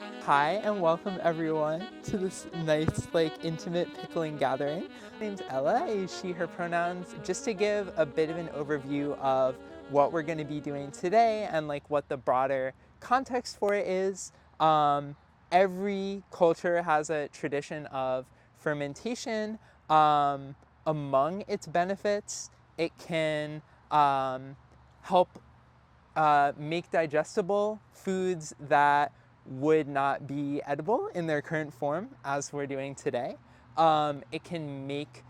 Hi and welcome everyone to this nice, intimate pickling gathering. My name's Ella, a she, her pronouns, just to give a bit of an overview of what we're going to be doing today and what the broader context for it is. Every culture has a tradition of fermentation. Among its benefits, it can help make digestible foods that would not be edible in their current form, as we're doing today. It can make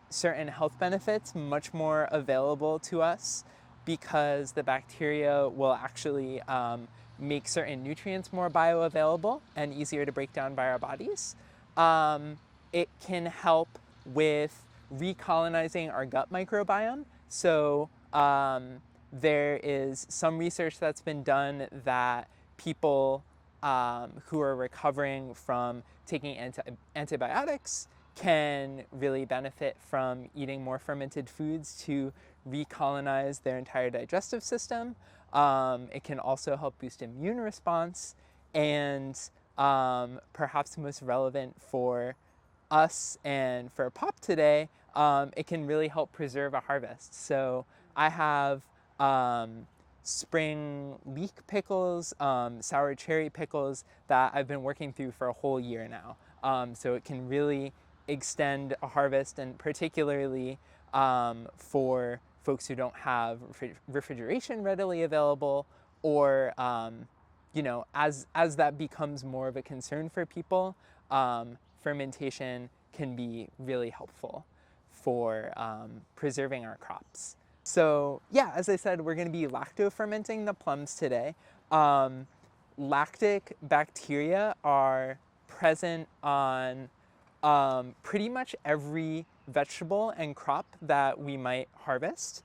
certain health benefits much more available to us because the bacteria will actually make certain nutrients more bioavailable and easier to break down by our bodies. It can help with recolonizing our gut microbiome. So there is some research that's been done that people who are recovering from taking antibiotics can really benefit from eating more fermented foods to recolonize their entire digestive system. It can also help boost immune response, and perhaps most relevant for us and for pop today, it can really help preserve a harvest. So I have spring leek pickles, sour cherry pickles that I've been working through for a whole year now. So it can really extend a harvest, and particularly for folks who don't have refrigeration readily available, or as that becomes more of a concern for people, fermentation can be really helpful for preserving our crops. So yeah, as I said, we're going to be lacto-fermenting the plums today. Lactic bacteria are present on pretty much every vegetable and crop that we might harvest.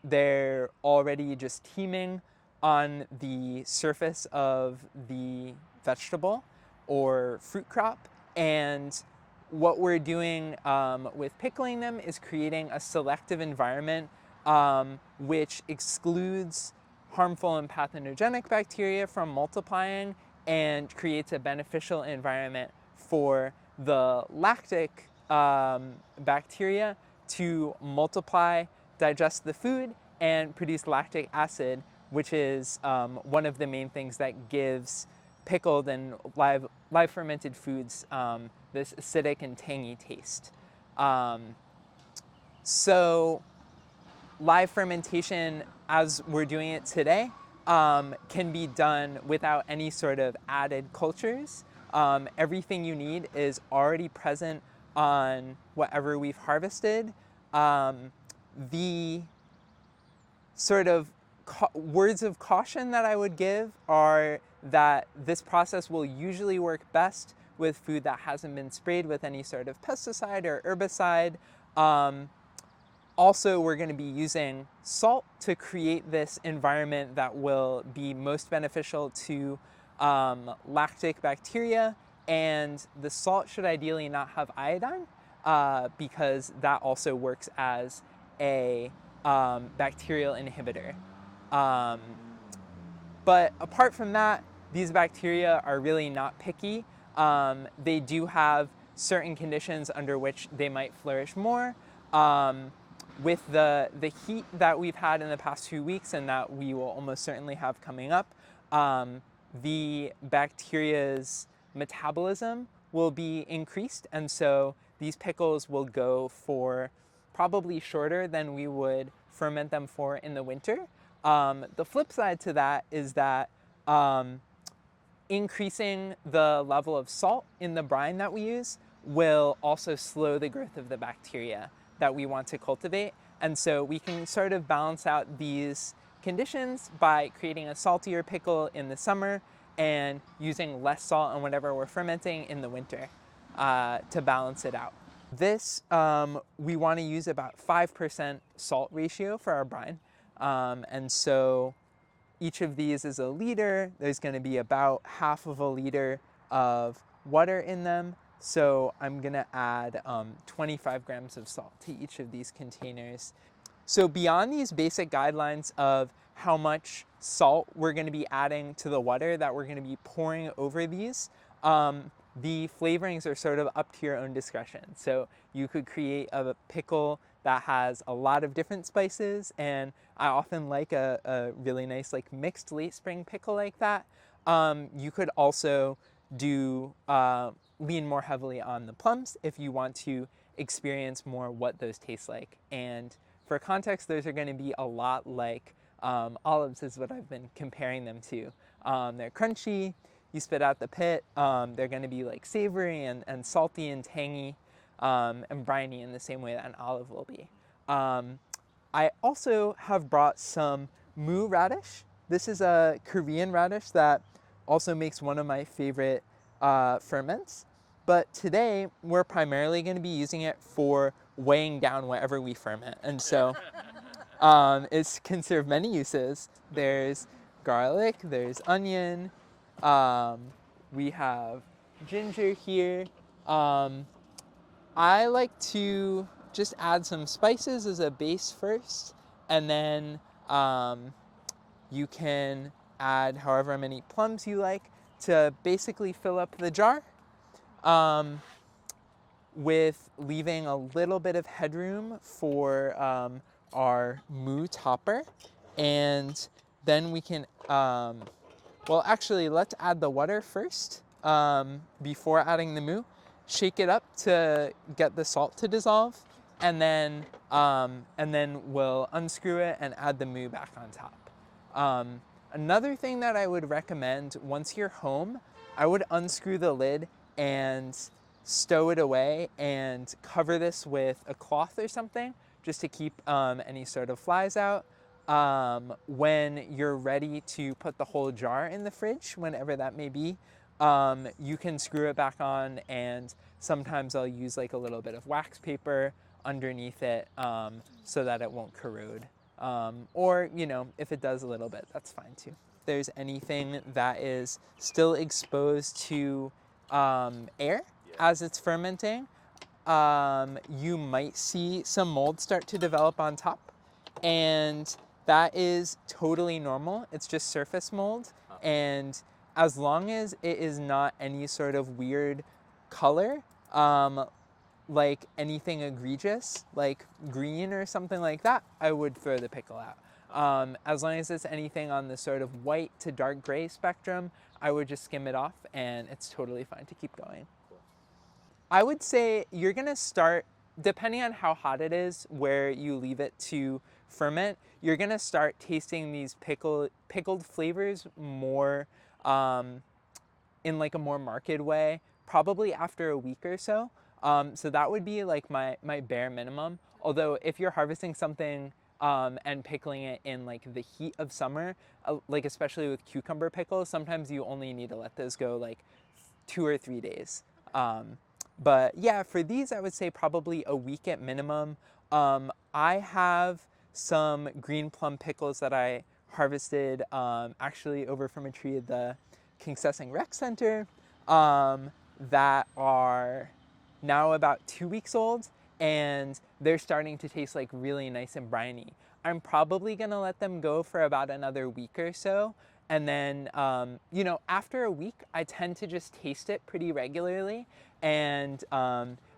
They're already just teeming on the surface of the vegetable or fruit crop, and what we're doing with pickling them is creating a selective environment which excludes harmful and pathogenic bacteria from multiplying and creates a beneficial environment for the lactic bacteria to multiply, digest the food, and produce lactic acid, which is one of the main things that gives pickled and live fermented foods this acidic and tangy taste. So live fermentation, as we're doing it today, can be done without any sort of added cultures. Everything you need is already present on whatever we've harvested. The sort of words of caution that I would give are that this process will usually work best with food that hasn't been sprayed with any sort of pesticide or herbicide. Also, we're going to be using salt to create this environment that will be most beneficial to lactic bacteria, and the salt should ideally not have iodine because that also works as a bacterial inhibitor. But apart from that, these bacteria are really not picky. They do have certain conditions under which they might flourish more. With the heat that we've had in the past few weeks, and that we will almost certainly have coming up, the bacteria's metabolism will be increased, and so these pickles will go for probably shorter than we would ferment them for in the winter. The flip side to that is that increasing the level of salt in the brine that we use will also slow the growth of the bacteria that we want to cultivate. And so we can sort of balance out these conditions by creating a saltier pickle in the summer and using less salt on whatever we're fermenting in the winter to balance it out. This, we want to use about 5% salt ratio for our brine. And so each of these is a liter. There's going to be about half of a liter of water in them. So I'm going to add 25 grams of salt to each of these containers. So beyond these basic guidelines of how much salt we're going to be adding to the water that we're going to be pouring over these. The flavorings are sort of up to your own discretion. So you could create a pickle that has a lot of different spices, and I often like a really nice like mixed late spring pickle like that. You could also do lean more heavily on the plums if you want to experience more what those taste like. And for context, those are going to be a lot like olives is what I've been comparing them to. They're crunchy, you spit out the pit, they're going to be like savory and salty and tangy and briny in the same way that an olive will be. I also have brought some mu radish. This is a Korean radish that also makes one of my favorite ferments. But today we're primarily going to be using it for weighing down whatever we ferment. And so it can serve many uses. There's garlic, there's onion, we have ginger here. I like to just add some spices as a base first, and then you can add however many plums you like to basically fill up the jar, with leaving a little bit of headroom for our mu topper. And then we can, well actually let's add the water first before adding the mu. Shake it up to get the salt to dissolve, and then we'll unscrew it and add the mu back on top. Another thing that I would recommend once you're home, I would unscrew the lid and stow it away and cover this with a cloth or something just to keep any sort of flies out. When you're ready to put the whole jar in the fridge, whenever that may be, you can screw it back on, and sometimes I'll use like a little bit of wax paper underneath it so that it won't corrode. Or, you know, if it does a little bit, that's fine too. If there's anything that is still exposed to air as it's fermenting, you might see some mold start to develop on top, and that is totally normal. It's just surface mold, and as long as it is not any sort of weird color, like anything egregious, like green or something like that, I would throw the pickle out. As long as it's anything on the sort of white to dark gray spectrum, I would just skim it off, and it's totally fine to keep going. I would say you're gonna start, depending on how hot it is, where you leave it to ferment, you're gonna start tasting these pickled flavors more in like a more marked way, probably after a week or so. So that would be like my bare minimum. Although if you're harvesting something and pickling it in like the heat of summer, like especially with cucumber pickles, sometimes you only need to let those go like 2 or 3 days. But yeah, for these, I would say probably a week at minimum. I have some green plum pickles that I harvested actually over from a tree at the Kingsessing Rec Center that are now about 2 weeks old, and they're starting to taste like really nice and briny. I'm probably gonna let them go for about another week or so, and then you know, after a week I tend to just taste it pretty regularly, and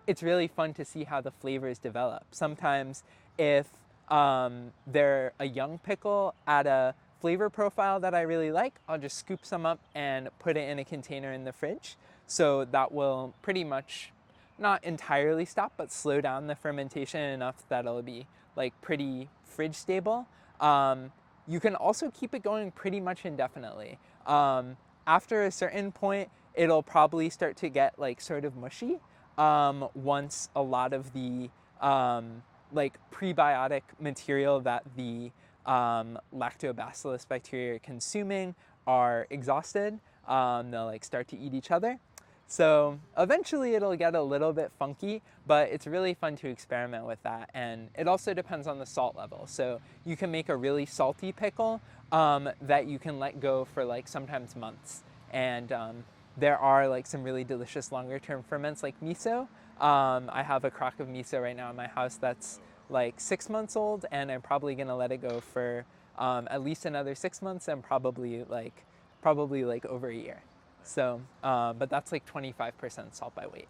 it's really fun to see how the flavors develop. Sometimes if they're a young pickle at a flavor profile that I really like, I'll just scoop some up and put it in a container in the fridge. So that will pretty much, not entirely stop, but slow down the fermentation enough that it'll be like pretty fridge stable. You can also keep it going pretty much indefinitely. After a certain point, it'll probably start to get like sort of mushy once a lot of the like prebiotic material that the lactobacillus bacteria are consuming are exhausted. They'll like start to eat each other. So eventually it'll get a little bit funky, but it's really fun to experiment with that. And it also depends on the salt level. So you can make a really salty pickle that you can let go for like sometimes months. And there are like some really delicious longer term ferments like miso. I have a crock of miso right now in my house that's like 6 months old, and I'm probably gonna let it go for at least another 6 months, and probably like over a year. So, but that's like 25% salt by weight.